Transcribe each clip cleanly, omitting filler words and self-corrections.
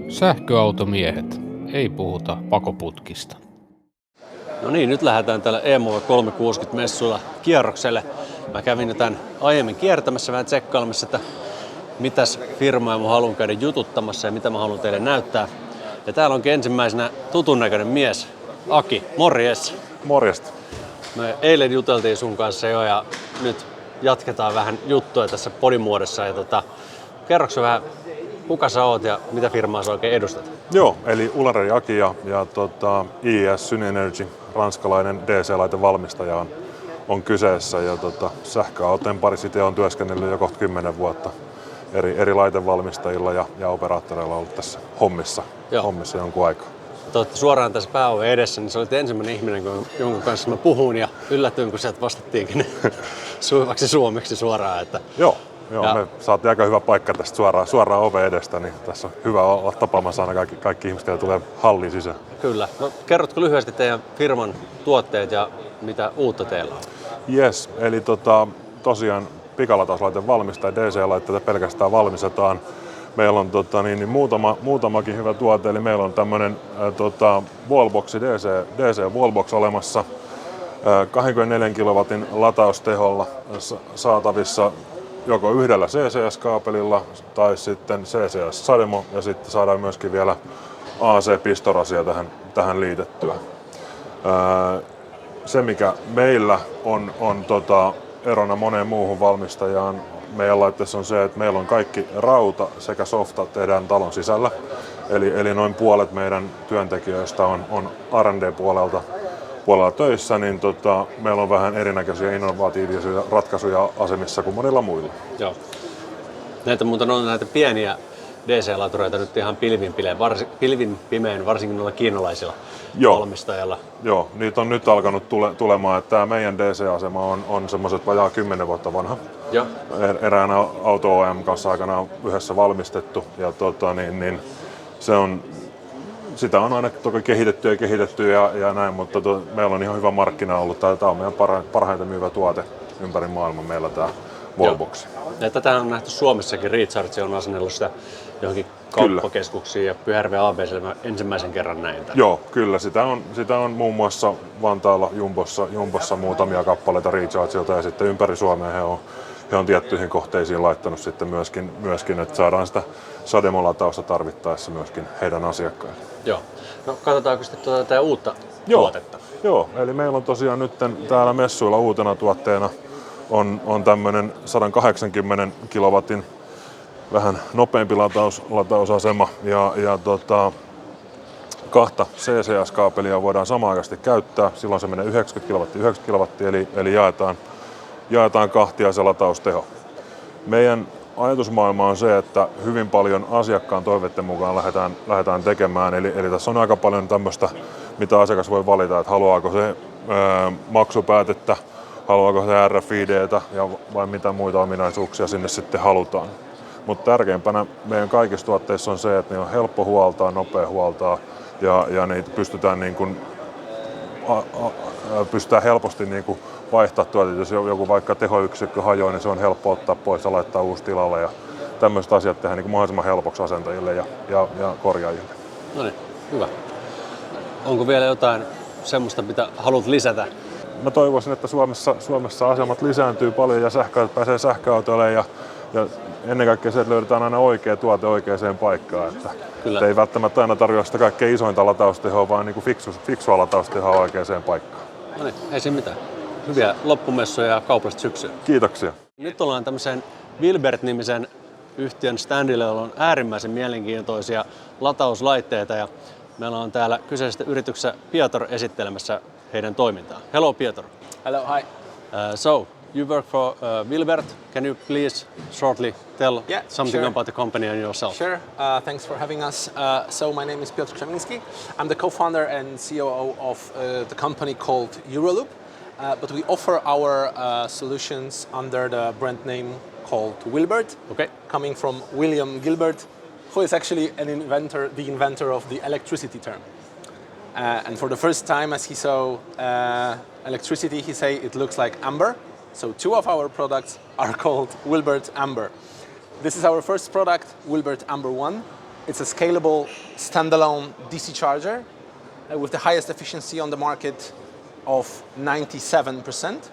Sähköautomiehet. Ei puhuta pakoputkista. No niin, nyt lähdetään tällä eMove 360 messuilla kierrokselle. Mä kävin jo tämän aiemmin kiertämässä, vähän tsekkailemassa, että mitäs firmaa mä haluan käydä jututtamassa ja mitä mä haluan teille näyttää. Ja täällä onkin ensimmäisenä tutun näköinen mies, Aki. Morjes. Morjesta. Me eilen juteltiin sun kanssa jo ja nyt jatketaan vähän juttua tässä podimuodossa. Ja kerroksä vähän, kuka sä oot ja mitä firmaa sä oikein edustat? Joo, eli Ulareri Aki ja IES Synergy, ranskalainen DC-laitevalmistaja on kyseessä. Ja sähköautojen parissa itse on työskennellyt jo kohta 10 vuotta eri laitevalmistajilla ja operaattoreilla ollut tässä hommissa jonkun aikaa. Te olette suoraan tässä pääoven edessä, niin sä olit ensimmäinen ihminen, jonka kanssa mä puhun ja yllätyin, kun sieltä vastattiinkin suivaksi suomeksi suoraan. Että... Joo, me saatiin aika hyvä paikka tästä suoraan oven edestä, niin tässä on hyvä olla tapaamassa aina kaikki ihmiset, jotka tulee halliin sisään. Kyllä. No, kerrotko lyhyesti teidän firman tuotteet ja mitä uutta teillä on? Yes, eli tosiaan pikalatauslaite valmistaja, DC-laitteita pelkästään valmistetaan. Meillä on muutamakin hyvä tuote, eli meillä on tämmöinen wallboxi, DC wallbox olemassa 24 kilowatin latausteholla saatavissa joko yhdellä CCS-kaapelilla tai sitten CCS-sademo ja sitten saadaan myöskin vielä AC-pistorasia tähän liitettyä. Se mikä meillä on erona moneen muuhun valmistajaan meidän laitteessa on se, että meillä on kaikki rauta sekä softa tehdään talon sisällä. Eli noin puolet meidän työntekijöistä on R&D-puolella töissä, niin meillä on vähän erinäköisiä innovatiivisia ratkaisuja asemissa kuin monilla muilla. Joo. Näitä muuten on näitä pieniä DC-latureita nyt ihan pilvin pimeän, varsinkin noilla kiinalaisilla valmistajilla. Joo, niitä on nyt alkanut tulemaan. Tämä meidän DC-asema on semmoiset vajaa 10 vuotta vanha. Joo. Erään auto OEM kanssa aikanaan yhdessä valmistettu. Ja sitä on aina toki kehitetty ja näin, mutta meillä on ihan hyvä markkina ollut. Tämä on meidän parhaiten myyvä tuote ympäri maailman meillä tämä wallbox. Ja tätä on nähty Suomessakin. Recharge on asennellut sitä johonkin kauppakeskuksiin ja Pyhärven ABC:llä ensimmäisen kerran näin. Joo, kyllä. Sitä on muun muassa Vantaalla Jumbossa muutamia kappaleita Rechargeilta ja sitten ympäri Suomea he on tiettyihin kohteisiin laittanut sitten myöskin että saadaan sitä sademolatausta tarvittaessa myöskin heidän asiakkaille. Joo. No katsotaanko sitten tätä uutta tuotetta? Joo, eli meillä on tosiaan nyt täällä messuilla uutena tuotteena on tämmöinen 180 kilowatin vähän nopeampi latausasema ja kahta CCS-kaapelia voidaan samanaikaisesti käyttää. Silloin se menee 90 kilowattia, eli jaetaan kahtia se latausteho. Meidän ajatusmaailma on se, että hyvin paljon asiakkaan toiveiden mukaan lähdetään tekemään. Eli tässä on aika paljon tämmöistä, mitä asiakas voi valita, että haluaako se maksupäätettä, haluaako se RFID:tä vai mitä muita ominaisuuksia sinne sitten halutaan. Mutta tärkeimpänä meidän kaikissa tuotteissa on se, että ne on helppo huoltaa, nopea huoltaa ja niitä pystytään helposti vaihtaa tuotteita. Jos joku vaikka tehoyksikkö hajoaa, niin se on helppo ottaa pois ja laittaa uusi tilalle. Ja tämmöiset asiat tehdään mahdollisimman helpoksi asentajille ja korjaajille. No niin, hyvä. Onko vielä jotain semmoista, mitä haluat lisätä? Mä toivoisin, että Suomessa asemat lisääntyy paljon ja sähköautot pääsee sähköautoille ja ennen kaikkea se, että löydetään aina oikea tuote oikeaan paikkaan. Että ei välttämättä aina tarjoa sitä kaikkein isointa lataustehoa, vaan fiksua lataustehoa oikeaan paikkaan. No niin, ei siinä mitään. Hyviä loppumessuja ja kaupallista syksyä. Kiitoksia. Nyt ollaan tämmöisen Wilbert-nimisen yhtiön standille, jolla on äärimmäisen mielenkiintoisia latauslaitteita. Ja meillä on täällä kyseisestä yrityksessä Piotr esittelemässä heidän toimintaa. Hello Piotr. Hello, hi. So, you work for Wilbert. Can you please shortly tell something about the company and yourself? Sure. Thanks for having us. So my name is Piotr Krzemiński. I'm the co-founder and COO of the company called Euroloop. But we offer our solutions under the brand name called Wilbert, coming from William Gilbert, who is actually the inventor of the electricity term. And for the first time, as he saw electricity, he said it looks like amber. So two of our products are called Wilbert Amber. This is our first product, Wilbert Amber 1. It's a scalable standalone DC charger with the highest efficiency on the market of 97%.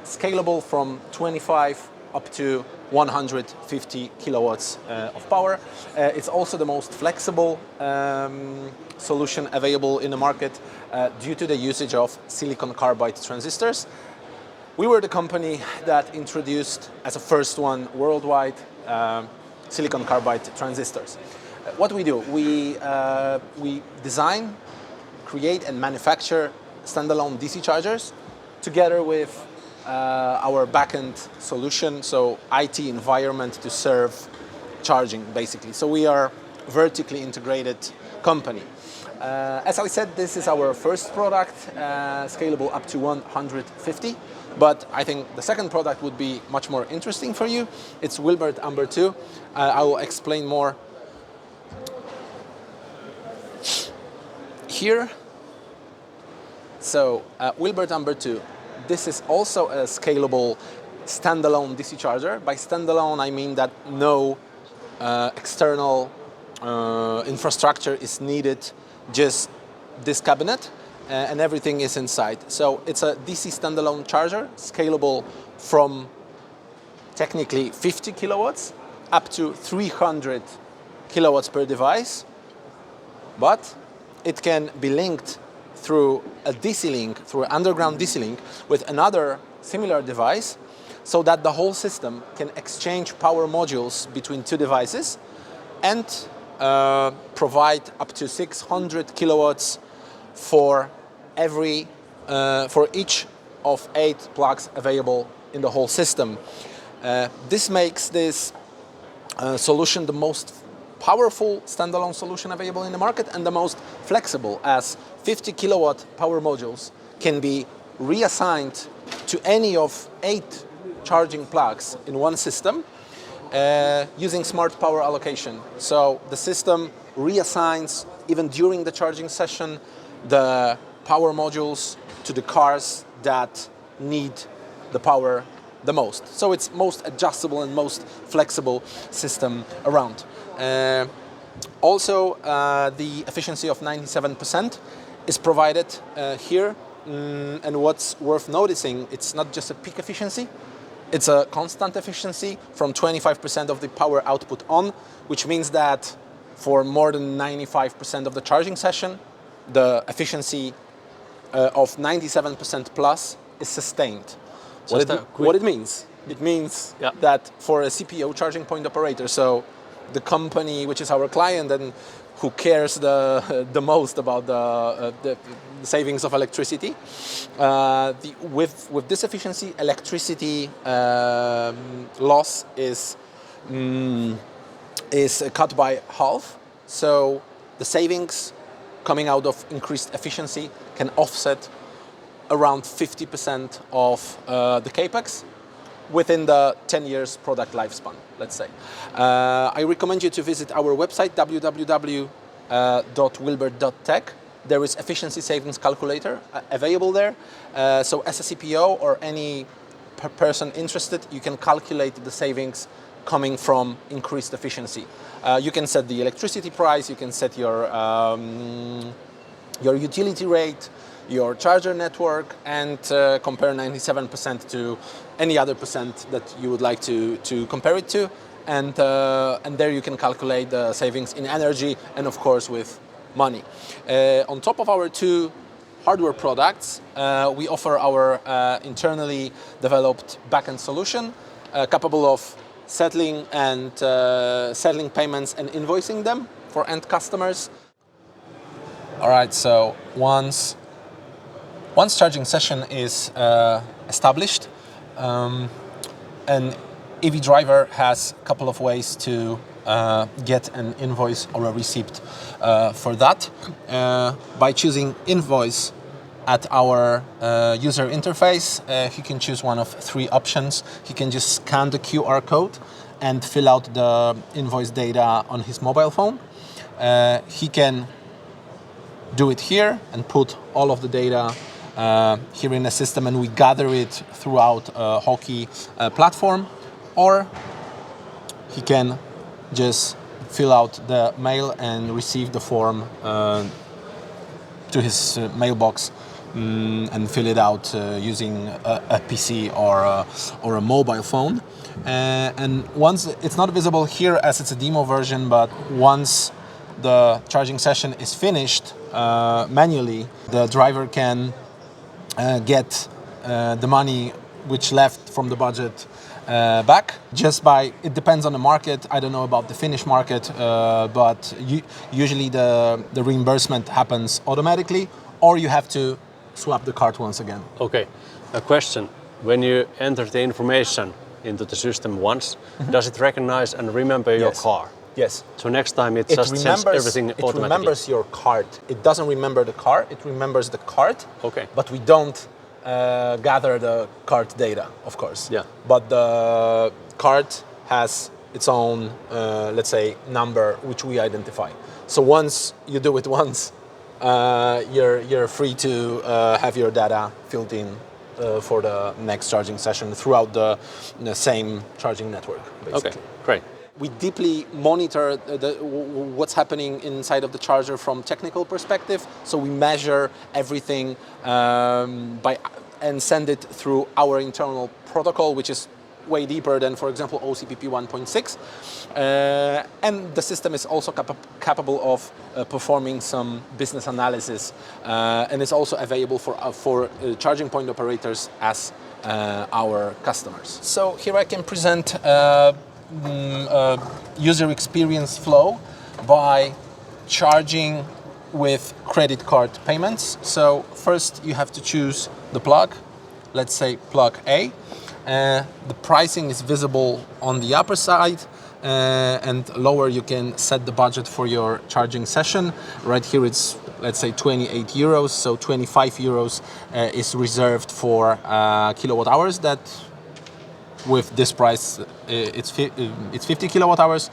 Scalable from 25 up to 150 kilowatts of power. It's also the most flexible solution available in the market due to the usage of silicon carbide transistors. We were the company that introduced, as a first one worldwide, silicon carbide transistors. What we do, we design, create and manufacture standalone DC chargers together with our backend solution, so IT environment to serve charging basically. So we are a vertically integrated company. As I said, this is our first product, scalable up to 150. But I think the second product would be much more interesting for you. It's Wilbert Amber 2. I will explain more here. So Wilbert Amber 2. This is also a scalable standalone DC charger. By standalone, I mean that no external infrastructure is needed, just this cabinet. And everything is inside. So it's a DC standalone charger, scalable from technically 50 kilowatts up to 300 kilowatts per device. But it can be linked through a DC link, through an underground DC link with another similar device, so that the whole system can exchange power modules between two devices and provide up to 600 kilowatts for each of 8 plugs available in the whole system. This makes this solution the most powerful standalone solution available in the market and the most flexible, as 50 kilowatt power modules can be reassigned to any of 8 charging plugs in one system using smart power allocation. So the system reassigns, even during the charging session, the power modules to the cars that need the power the most. So it's most adjustable and most flexible system around. Also, the efficiency of 97% is provided here. And what's worth noticing, it's not just a peak efficiency, it's a constant efficiency from 25% of the power output on, which means that for more than 95% of the charging session, the efficiency of 97% plus is sustained. What it means? It means that for a CPO, charging point operator, so the company which is our client and who cares the most about the savings of electricity, with this efficiency, electricity loss is cut by half. So the savings coming out of increased efficiency can offset around 50% of the capex within the 10 years product lifespan, let's say. I recommend you to visit our website, www.wilbert.tech. There is efficiency savings calculator available there. So as a CPO or any person interested, you can calculate the savings coming from increased efficiency. You can set the electricity price, you can set your utility rate, your charger network, and compare 97% to any other percent that you would like to compare it to. And there you can calculate the savings in energy and of course with money. On top of our 2 hardware products, we offer our internally developed backend solution capable of settling payments and invoicing them for end customers. All right, so once charging session is established, an EV driver has a couple of ways to get an invoice or a receipt for that. By choosing invoice at our user interface, he can choose one of 3 options. He can just scan the QR code and fill out the invoice data on his mobile phone. He can do it here and put all of the data here in the system, and we gather it throughout a Hockey platform. Or he can just fill out the mail and receive the form to his mailbox and fill it out using a PC or a mobile phone. And once it's not visible here as it's a demo version, but once the charging session is finished manually, the driver can get the money which left from the budget back just by, it depends on the market. I don't know about the Finnish market, but usually the reimbursement happens automatically, or you have to swap the card once again. Okay, a question. When you enter the information into the system once, does it recognize and remember your car? Yes. So next time it just sends everything automatically? It remembers your card. It doesn't remember the car, it remembers the card. Okay. But we don't gather the card data, of course. Yeah. But the card has its own, let's say, number which we identify. So once you do it once, you're free to have your data filled in for the next charging session throughout the same charging network, basically. Okay, great. We deeply monitor what's happening inside of the charger from technical perspective. So we measure everything and send it through our internal protocol, which is way deeper than, for example, OCPP 1.6. And the system is also capable of performing some business analysis, and it's also available for charging point operators as our customers. So here I can present user experience flow by charging with credit card payments. So first you have to choose the plug, let's say plug A. The pricing is visible on the upper side, and lower you can set the budget for your charging session. Right here it's, let's say, 28 euros, so 25 euros is reserved for kilowatt hours. That with this price it's 50 kilowatt hours.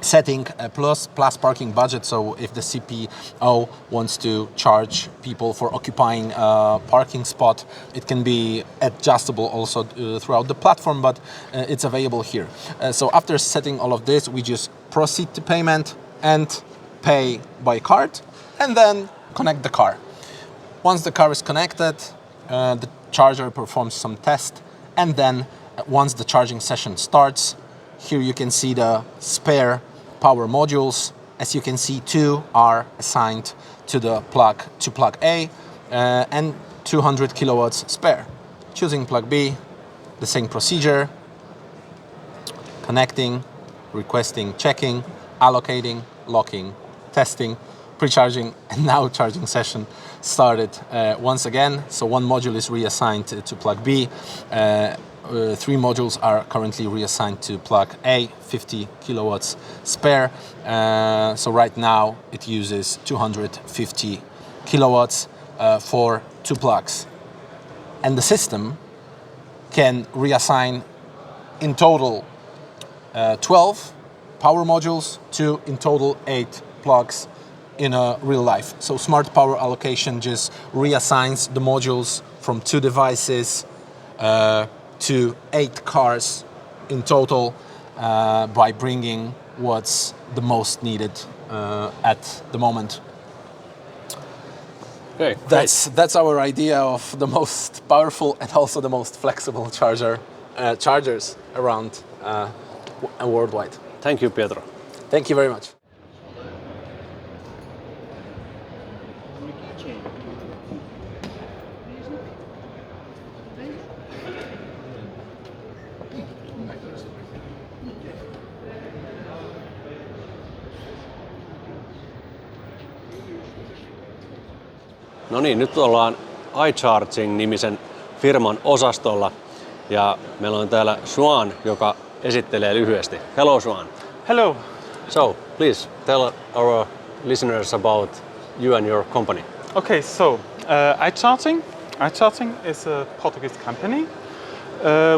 Setting a plus parking budget, so if the CPO wants to charge people for occupying a parking spot, it can be adjustable also throughout the platform, but it's available here. So after setting all of this, we just proceed to payment and pay by card, and then connect the car. Once the car is connected, the charger performs some test, and then once the charging session starts, here you can see the spare power modules. As you can see, 2 are assigned to the plug A and 200 kilowatts spare. Choosing plug B, the same procedure: connecting, requesting, checking, allocating, locking, testing, pre-charging, and now charging session started once again. So one module is reassigned to plug B. 3 modules are currently reassigned to plug A, 50 kilowatts spare. So right now it uses 250 kilowatts for 2 plugs. And the system can reassign in total 12 power modules to in total 8 plugs in a real life. So smart power allocation just reassigns the modules from 2 devices to 8 cars in total by bringing what's the most needed at the moment. Okay, That's our idea of the most powerful and also the most flexible chargers around worldwide. Thank you, Pietro. Thank you very much. No niin, nyt ollaan iCharging-nimisen firman osastolla ja meillä on täällä Swan, joka esittelee lyhyesti. Hello Swan. Hello. So, please tell our listeners about you and your company. Okay, so iCharging. iCharging is a Portuguese company.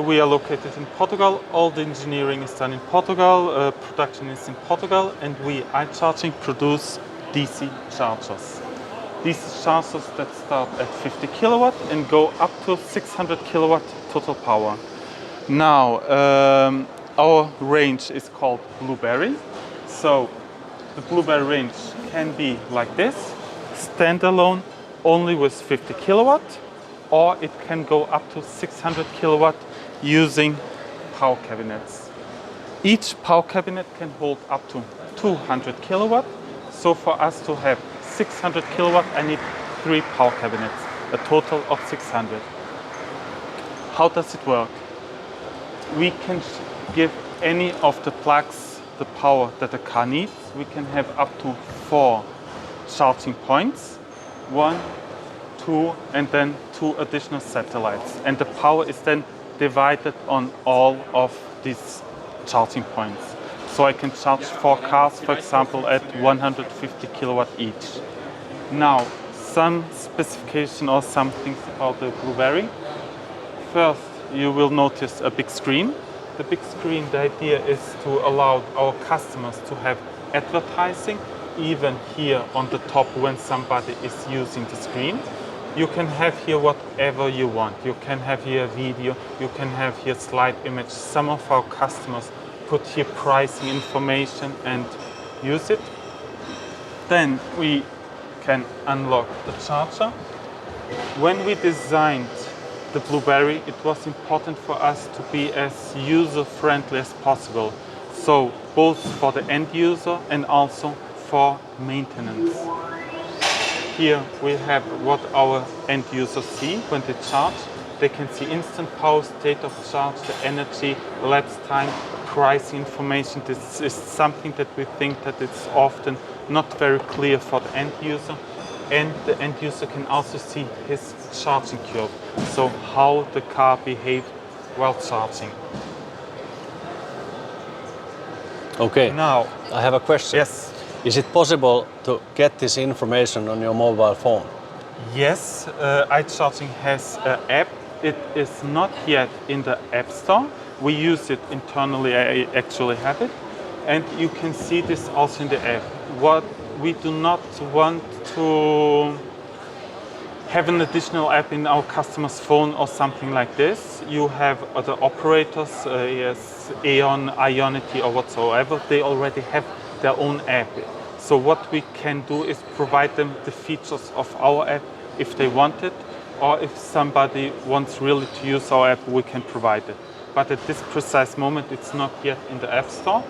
We are located in Portugal. All the engineering is done in Portugal. Production is in Portugal, and we iCharging produce DC chargers. These chargers that start at 50 kilowatt and go up to 600 kilowatt total power. Now, our range is called Blueberry. So the Blueberry range can be like this, standalone only with 50 kilowatt, or it can go up to 600 kilowatt using power cabinets. Each power cabinet can hold up to 200 kilowatt. So for us to have 600 kilowatt, I need 3 power cabinets, a total of 600. How does it work? We can give any of the plugs the power that the car needs. We can have up to 4 charging points, 1, 2, and then 2 additional satellites. And the power is then divided on all of these charging points. So I can charge 4 cars, for example, at 150 kilowatt each. Now, some specification or some things about the Blueberry. First, you will notice a big screen. The big screen, the idea is to allow our customers to have advertising even here on the top when somebody is using the screen. You can have here whatever you want. You can have here video, you can have here slide image. Some of our customers put here pricing information and use it. Then we can unlock the charger. When we designed the Blueberry, it was important for us to be as user-friendly as possible. So both for the end user and also for maintenance. Here we have what our end users see when they charge. They can see instant power, state of charge, the energy, elapsed time, price information. This is something that we think that it's often not very clear for the end user. And the end user can also see his charging curve, so how the car behaved while charging. Okay, Now, I have a question. yes, Is it possible to get this information on your mobile phone? yes, iCharging has an app. It is not yet in the App Store. We use it internally, I actually have it. And you can see this also in the app. What we do not want to have an additional app in our customer's phone or something like this. You have other operators, yes, Aeon, Ionity or whatsoever, they already have their own app. So what we can do is provide them the features of our app if they want it, or if somebody wants really to use our app, we can provide it. But at this precise moment, it's not yet in the App Store.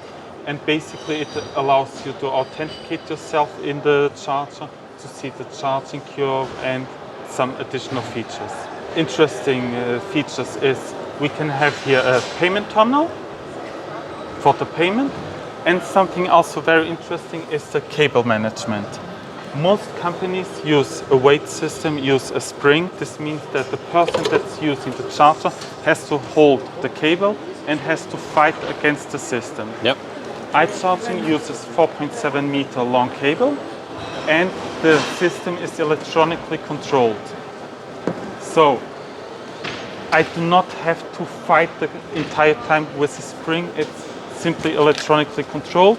And basically it allows you to authenticate yourself in the charger, to see the charging curve and some additional features. Interesting features is we can have here a payment terminal for the payment, and something also very interesting is the cable management. Most companies use a weight system, use a spring. This means that the person that's using the charger has to hold the cable and has to fight against the system. Yep. iCharging uses 4.7 meter long cable, and the system is electronically controlled. So I do not have to fight the entire time with the spring. It's simply electronically controlled.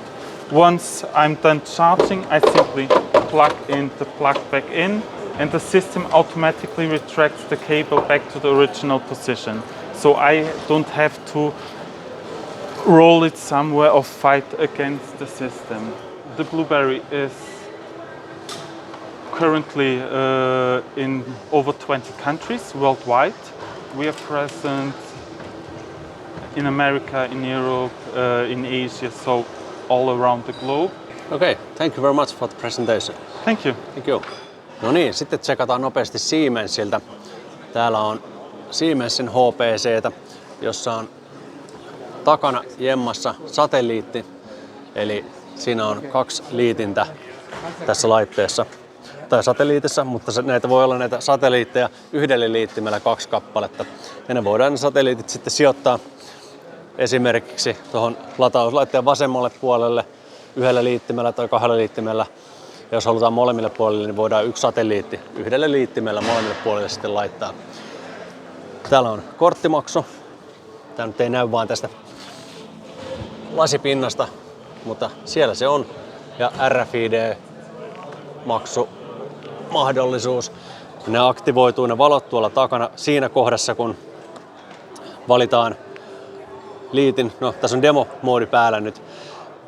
Once I'm done charging, I simply plug in the plug back in, and the system automatically retracts the cable back to the original position. So I don't have to roll it somewhere or fight against the system. The Blueberry is currently in over 20 countries worldwide. We are present in America, in Europe, in Asia, so all around the globe. Okay, thank you very much for the presentation. Thank you. Thank you. No niin, sitten tsekataan nopeasti Siemensiltä. Täällä on Siemensin HPC:tä, jossa on takana jemmassa satelliitti. Eli siinä on 2 liitintä tässä laitteessa tai satelliitissa, mutta näitä voi olla näitä satelliitteja yhdelle liittimellä 2 kappaletta. Ja ne voidaan ne satelliitit sitten sijoittaa esimerkiksi tuohon latauslaitteen vasemmalle puolelle yhdellä liittimellä tai 2 liittimellä. Ja jos halutaan molemmille puolille, niin voidaan 1 satelliitti yhdelle liittimellä molemmille puolille sitten laittaa. Täällä on korttimaksu. Tämä nyt ei näy vaan tästä lasipinnasta, mutta siellä se on. Ja RFID-maksumahdollisuus. Ne aktivoituu, ne valot tuolla takana siinä kohdassa, kun valitaan liitin, no tässä on demo-moodi päällä nyt,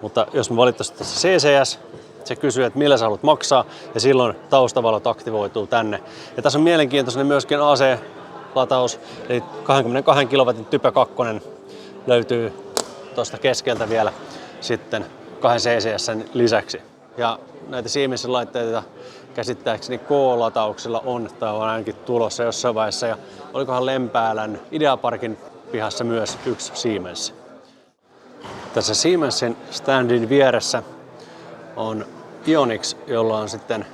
mutta jos me valittaisiin tässä CCS, se kysyy, että millä sä haluat maksaa, ja silloin taustavalot aktivoituu tänne. Ja tässä on mielenkiintoinen myöskin AC-lataus, eli 22 kW Type 2 löytyy tuosta keskeltä vielä sitten 2 CCS:n lisäksi. Ja näitä Siemensin laitteita käsittääkseni K-latauksella on, tai on ainakin tulossa jossain vaiheessa, ja olikohan Lempäälän Ideaparkin pihassa myös yksi Siemens. Tässä Siemensin standin vieressä on Ionix, jolla on sitten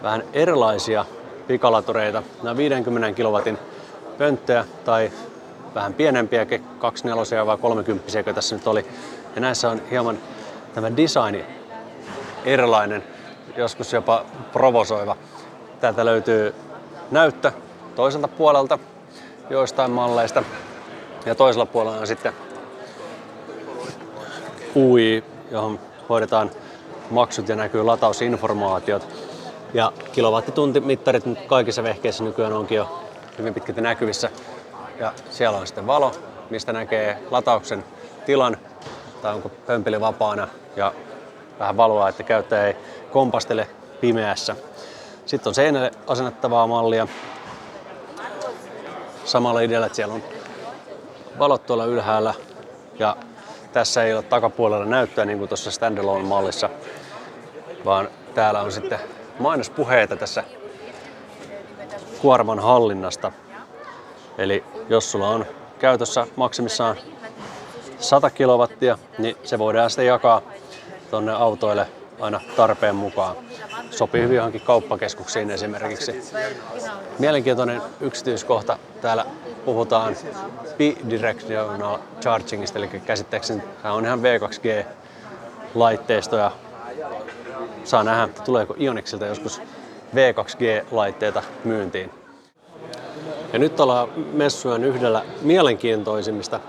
vähän erilaisia pikalatureita. Nämä 50 kW pönttöjä tai vähän pienempiäkin, 24 vai 30, tässä nyt oli. Ja näissä on hieman tämä designi erilainen, joskus jopa provosoiva. Täältä löytyy näyttö toiselta puolelta joistain malleista. Ja toisella puolella on sitten UI, johon hoidetaan maksut ja näkyy latausinformaatiot. Ja kilowattitunti-mittarit kaikissa vehkeissä nykyään onkin jo hyvin pitkälti näkyvissä. Ja siellä on sitten valo, mistä näkee latauksen tilan, tai onko pömpeli vapaana, ja vähän valoa, että käyttäjä ei kompastele pimeässä. Sitten on seinälle asennettavaa mallia. Samalla idealla, että siellä on valot tuolla ylhäällä, ja tässä ei ole takapuolella näyttöä niin kuin tuossa standalone-mallissa, vaan täällä on sitten mainospuheita tässä kuorman hallinnasta. Eli jos sulla on käytössä maksimissaan 100 kilowattia, niin se voidaan sitten jakaa tuonne autoille aina tarpeen mukaan. Sopii hyvin johonkin kauppakeskuksiin esimerkiksi. Mielenkiintoinen yksityiskohta. Täällä puhutaan bidirectional chargingista, eli käsittääkseni tämä on ihan V2G-laitteisto, ja saa nähdä, että tuleeko Ionixilta joskus V2G-laitteita myyntiin. Ja nyt ollaan messujen yhdellä mielenkiintoisimmista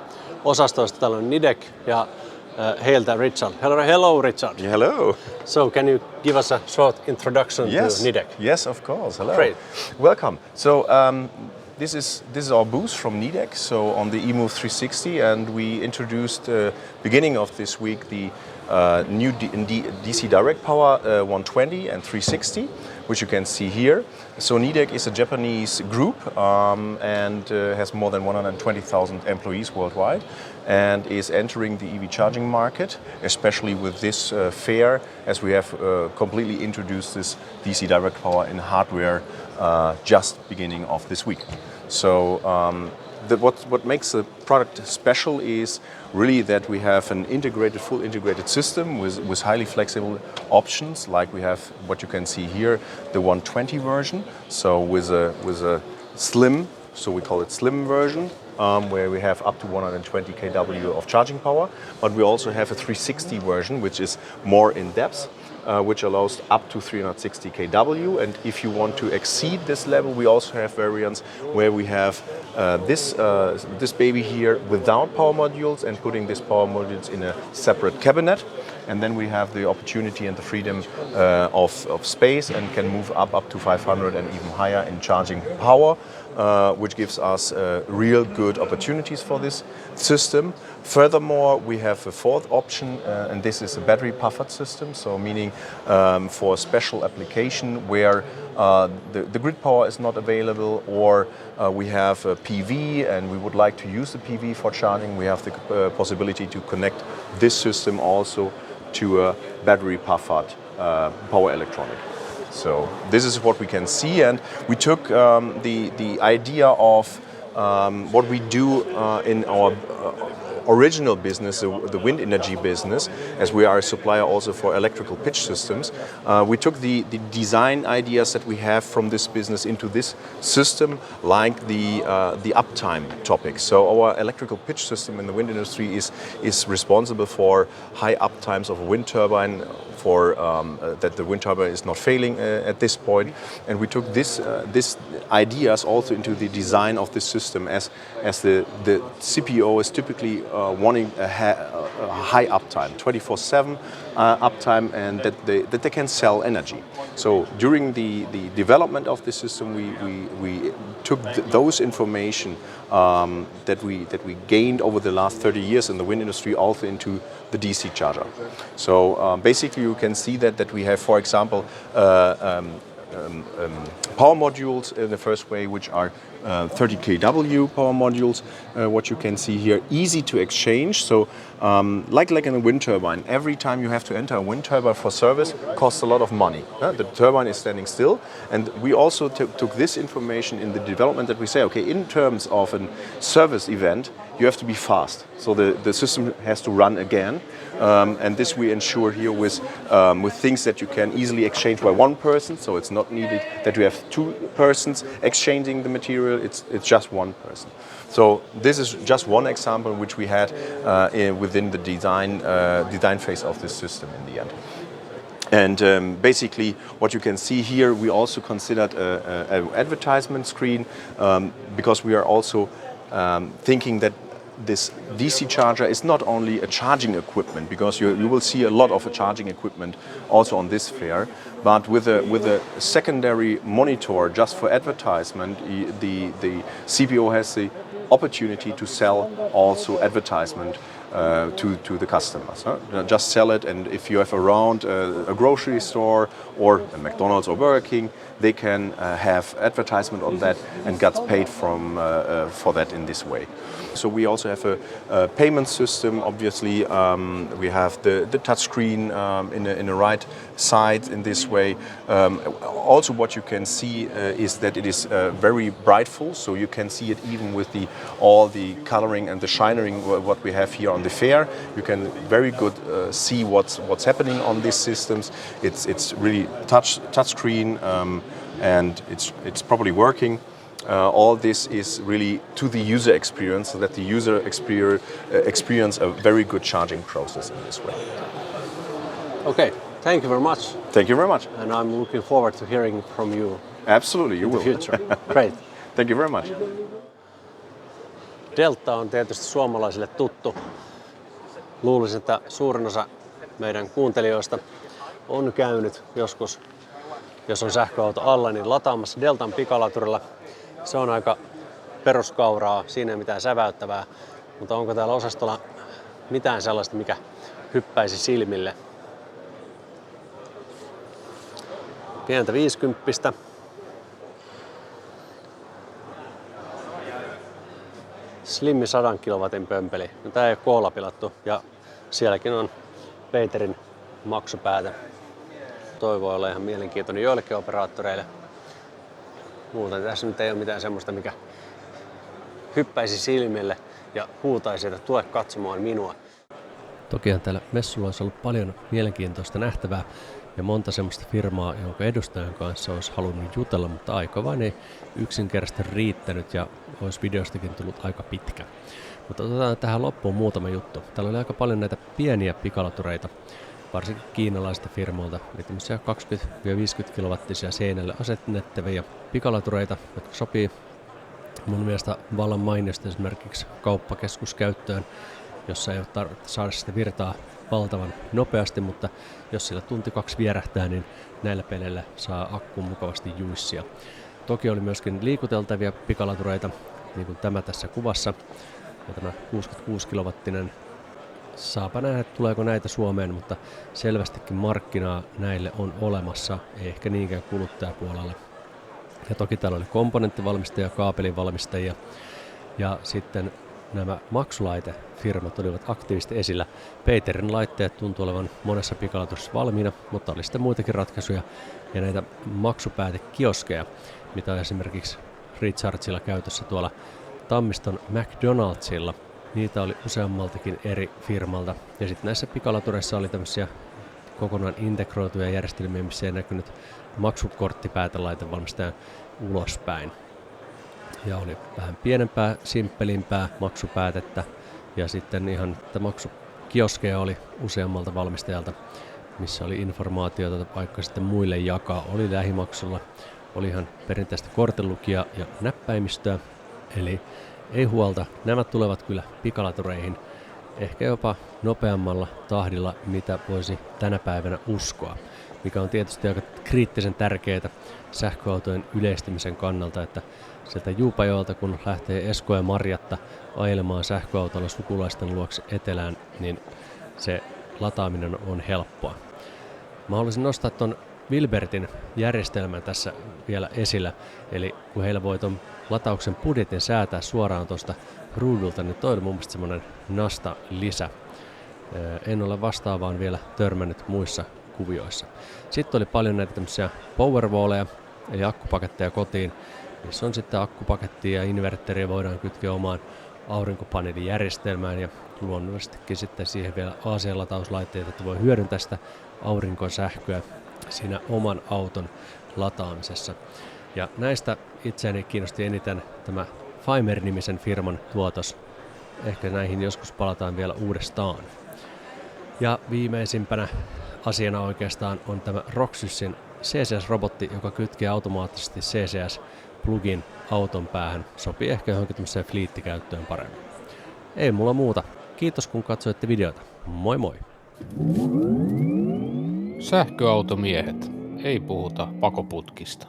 osastoista. Täällä on Nidec ja heiltä Richard. Hello Richard. Hello. So can you give us a short introduction to Nidec? Yes, of course. Hello. Great. Welcome. So this is our booth from Nidec. So on the eMove 360, and we introduced beginning of this week the new DC direct power 120 and 360, which you can see here. So Nidec is a Japanese group and has more than 120,000 employees worldwide, and is entering the EV charging market, especially with this fair, as we have completely introduced this DC direct power in hardware just beginning of this week. So what makes the product special is really that we have an full integrated system with highly flexible options, like we have what you can see here, the 120 version. So with a slim, so we call it slim version, where we have up to 120 kW of charging power. But we also have a 360 version, which is more in depth, which allows up to 360 kW. And if you want to exceed this level, we also have variants where we have this baby here without power modules, and putting these power modules in a separate cabinet. And then we have the opportunity and the freedom of space, and can move up to 500 and even higher in charging power, which gives us real good opportunities for this system. Furthermore, we have a fourth option, and this is a battery buffered system, so meaning for special application where the grid power is not available, or we have a PV and we would like to use the PV for charging, we have the possibility to connect this system also to a battery buffered power electronic. So this is what we can see, and we took the idea of what we do in our original business, the wind energy business, as we are a supplier also for electrical pitch systems. We took the design ideas that we have from this business into this system, like the uptime topic. So our electrical pitch system in the wind industry is responsible for high uptimes of a wind turbine, for that the wind turbine is not failing at this point. And we took this ideas also into the design of this system, as the CPO is typically wanting a high uptime, 24/7 uptime, and that they can sell energy. So during the development of the system, we took those information that we gained over the last 30 years in the wind industry also into the DC charger. So basically, you can see that we have, for example, power modules in the first way, which are 30 kW power modules, what you can see here, easy to exchange. So like in a wind turbine, every time you have to enter a wind turbine for service costs a lot of money. The turbine is standing still, and we also took this information in the development that we say, okay, in terms of a service event, you have to be fast. So the system has to run again. And this we ensure here with things that you can easily exchange by one person. So it's not needed that you have two persons exchanging the material. It's just one person. So this is just one example which we had within the design phase of this system in the end. And basically, what you can see here, we also considered an advertisement screen because we are also thinking that this DC charger is not only a charging equipment, because you will see a lot of charging equipment also on this fair, but with a secondary monitor just for advertisement, the CPO has the opportunity to sell also advertisement to the customers. Just sell it, and if you have around a grocery store or a McDonald's or Burger King, they can have advertisement on that and get paid for that in this way. So we also have a payment system. Obviously, we have the touch screen in the right side in this way. Also, what you can see is that it is very brightful, so you can see it even with all the coloring and the shining what we have here on the fair. You can very good see what's happening on these systems. It's really touch screen, and it's probably working. All this is really to the user experience, so that the user experience a very good charging process in this way. Okay, thank you very much. Thank you very much. And I'm looking forward to hearing from you Absolutely, you in will. the future. Great. Thank you very much. Delta on tietysti suomalaisille tuttu. Luulisin, että suurin osa meidän kuuntelijoista on käynyt joskus, jos on sähköauto alla, niin lataamassa Deltan pikalaturilla. Se on aika peruskauraa, siinä ei mitään säväyttävää, mutta onko täällä osastolla mitään sellaista, mikä hyppäisi silmille? Pientä 50. Slimmi 100 kilowatin pömpeli. No, tää ei ole koolla pilattu, ja sielläkin on Peterin maksupäätä. Toi voi olla ihan mielenkiintoinen joillekin operaattoreille. Muuten tässä nyt ei ole mitään semmoista, mikä hyppäisi silmille ja huutaisi, että tule katsomaan minua. Tokihan täällä messulla olisi ollut paljon mielenkiintoista nähtävää ja monta semmoista firmaa, jonka edustajan kanssa olisi halunnut jutella, mutta aika vain ei yksinkertaisesti riittänyt ja olisi videostakin tullut aika pitkä. Mutta otetaan tähän loppuun muutama juttu. Täällä oli aika paljon näitä pieniä pikalatureita, varsinkin kiinalaisilta firmoilta, eli tämmöisiä 20-50 kilowattisia seinälle asennettavia pikalatureita, jotka sopii mun mielestä vallan mainiosti esimerkiksi kauppakeskuskäyttöön, jossa ei ole tarvitse saada sitä virtaa valtavan nopeasti, mutta jos sillä tunti 2 vierähtää, niin näillä peleillä saa akkuun mukavasti juissia. Toki oli myöskin liikuteltavia pikalatureita, niin kuin tämä tässä kuvassa, ja tämä 66 kilowattinen. Saapa nähdä, että tuleeko näitä Suomeen, mutta selvästikin markkinaa näille on olemassa, ei ehkä niinkään kuluttajapuolella. Ja toki täällä oli komponenttivalmistajia, kaapelinvalmistajia ja sitten nämä maksulaitefirmat olivat aktiivisesti esillä. Peterin laitteet tuntuu olevan monessa pikalaturissa valmiina, mutta oli sitten muitakin ratkaisuja ja näitä maksupäätekioskeja, mitä on esimerkiksi Richardsilla käytössä tuolla Tammiston McDonaldsilla. Niitä oli useammaltakin eri firmalta. Ja sitten näissä pikalatureissa oli tämmöisiä kokonaan integroituja järjestelmiä, missä ei näkynyt maksukorttipäätelaitevalmistajan ulospäin. Ja oli vähän pienempää, simppelimpää maksupäätettä. Ja sitten ihan maksukioskeja oli useammalta valmistajalta, missä oli informaatiota vaikka sitten muille jakaa. Oli lähimaksulla, oli ihan perinteistä kortenlukia ja näppäimistöä. Eli ei huolta, nämä tulevat kyllä pikalatureihin ehkä jopa nopeammalla tahdilla, mitä voisi tänä päivänä uskoa, mikä on tietysti aika kriittisen tärkeää sähköautojen yleistymisen kannalta, että sieltä Juupajoelta kun lähtee Esko ja Marjatta ajelemaan sähköautolla sukulaisten luokse etelään, niin se lataaminen on helppoa. Mä haluaisin nostaa ton Wilbertin järjestelmän tässä vielä esillä, eli kun heillä voi ton latauksen budjetin säätää suoraan tuosta ruudulta, niin toi on mun mielestä semmonen nasta lisä. En ole vastaavaan vielä törmännyt muissa kuvioissa. Sitten oli paljon näitä tämmöisiä powerwalleja, eli akkupaketteja kotiin, missä on sitten akkupaketti ja inverteriä voidaan kytkeä omaan aurinkopaneelijärjestelmään ja luonnollisestikin sitten siihen vielä AC-latauslaitteet, että voi hyödyntää sitä aurinkosähköä siinä oman auton lataamisessa. Ja näistä itseäni kiinnosti eniten tämä Fimer-nimisen firman tuotos. Ehkä näihin joskus palataan vielä uudestaan. Ja viimeisimpänä asiana oikeastaan on tämä Roxysin CCS-robotti, joka kytkee automaattisesti CCS-plugin auton päähän. Sopii ehkä johonkin tämmöiseen fliittikäyttöön paremmin. Ei mulla muuta. Kiitos kun katsoitte videota. Moi moi! Sähköautomiehet. Ei puhuta pakoputkista.